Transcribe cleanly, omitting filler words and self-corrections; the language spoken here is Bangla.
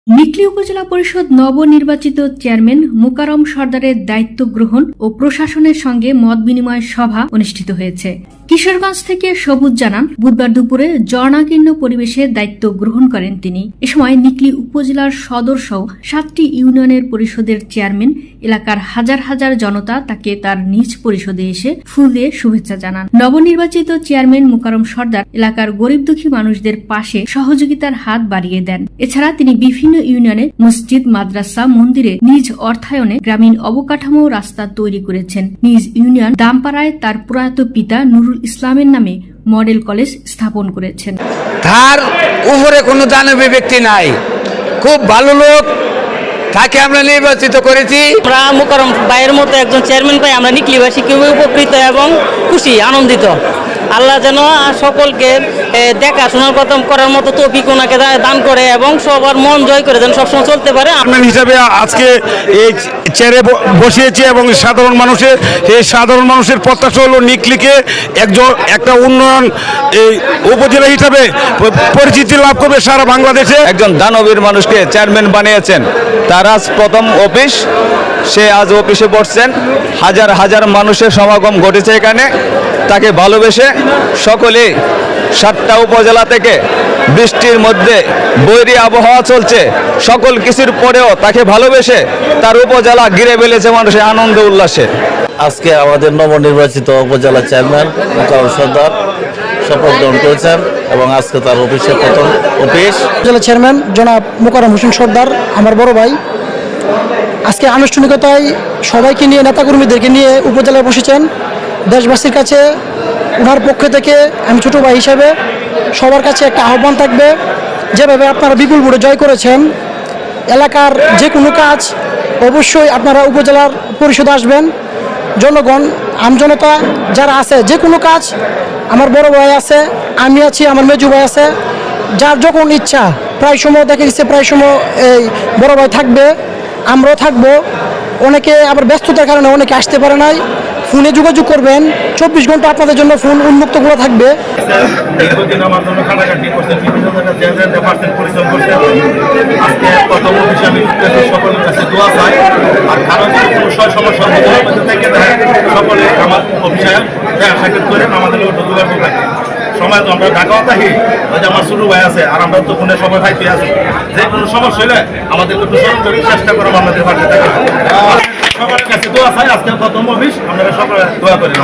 নিকলী উপজেলা পরিষদ নবনির্বাচিত চেয়ারম্যান মোকাররম সরদারের দায়িত্ব গ্রহণ ও প্রশাসনের সঙ্গে মত বিনিময় সভা অনুষ্ঠিত হয়েছে। কিশোরগঞ্জ থেকে সবুজ জানান, বুধবার দুপুরে জনাকীর্ণ পরিবেশে দায়িত্ব গ্রহণ করেন তিনি। এ সময় নিকলী উপজেলার সদর সহ 7টি ইউনিয়নের পরিষদের চেয়ারম্যান, এলাকার হাজার হাজার জনতা তাকে তার নিজ পরিষদে এসে ফুল দিয়ে শুভেচ্ছা জানান। নবনির্বাচিত চেয়ারম্যান মোকাররম সরদার এলাকার গরিব দুঃখী মানুষদের পাশে সহযোগিতার হাত বাড়িয়ে দেন। এছাড়া তিনি বিভিন্ন ইউনিয়নে মসজিদ, মাদ্রাসা, মন্দিরে নিজ অর্থায়নে গ্রামীণ অবকাঠামো রাস্তা তৈরি করেছেন। নিজ ইউনিয়ন দামপাড়ায় তার প্রয়াত পিতা নুরুল ইসলামের নামে মডেল কলেজ স্থাপন করেছেন। তার উপরে কোনো দানবী ব্যক্তি নাই, খুব ভালো লোক, তাকে আমরা নির্বাচিত করেছি। আমরা মোকাররম ভাইয়ের মতো একজন চেয়ারম্যান পাই, আমরা নিকলীবাসী খুবই উপকৃত এবং খুশি, আনন্দিত। আল্লাহ যেন সকলকে দেখাশোনার কথা করার মতো তৌফিক ওনাকে দান করে এবং সবার মন জয় করে যেন সবসময় চলতে পারে। হিসাবে আজকে এই চেয়ারে বসিয়েছি এবং সাধারণ মানুষের প্রত্যাশা হলো নিকলীকে একটা উন্নয়ন এই উপজেলা হিসাবে পরিচিতি লাভ করবে সারা বাংলাদেশে। একজন দানবীর মানুষকে চেয়ারম্যান বানিয়েছেন, তার আজ প্রথম অফিস, সে আজ অফিসে বসছেন। হাজার হাজার মানুষের সমাগম ঘটেছে এখানে, তাকে ভালোবেসে সকলে 7টা উপজেলা থেকে বৃষ্টির মধ্যে বৈরী আবহাওয়া চলছে, সকল কিছুর পরেও তাকে ভালোবেসে তার উপজেলা ঘিরে ফেলেছে মানুষের আনন্দ উল্লাসে। আজকে আমাদের নবনির্বাচিত উপজেলা চেয়ারম্যান মোকাররম সরদার শপথ গ্রহণ করেছেন এবং আজকে তার অফিসে প্রথম অফিস। উপজেলা চেয়ারম্যান জনাব মোকাররম হোসেন সরদার আমার বড় ভাই, আজকে আনুষ্ঠানিকতায় সবাইকে নিয়ে, নেতাকর্মীদেরকে নিয়ে উপজেলায় বসেছেন। দেশবাসীর কাছে ওনার পক্ষ থেকে আমি ছোট ভাই হিসাবে সবার কাছে একটা আহ্বান থাকবে, যেভাবে আপনারা বিপুল ভোটে জয় করেছেন, এলাকার যে কোনো কাজ অবশ্যই আপনারা উপজেলার পরিষদে আসবেন। জনগণ, আমজনতা যারা আছে, যে কোনো কাজ, আমার বড় ভাই আছে, আমি আছি, আমার মেজু ভাই আছে, যার যখন ইচ্ছা প্রায় সময় দেখা গেছে, প্রায় সময় এই বড় ভাই থাকবে, আমরাও থাকবো। অনেকে আবার ব্যস্ততার কারণে অনেকে আসতে পারে নাই, ফোনে যোগাযোগ করবেন, 24 ঘন্টা আপনাদের জন্য ফোন উন্মুক্ত করা থাকবে। সময় তো আমরা ঢাকাও থাকি, আমার ছোট ভাই আছে, আর আমরা তো ফোনে সবাই ভাইতে আছি, যে কোনো সমস্যা হলে আমাদের একটু স্মরণ করি, চেষ্টা করবো আমাদের পাশে থাকা। সবার কাছে দোয়া চাই, আজকে প্রথম অফিস, আপনারা সকলে দোয়া করি।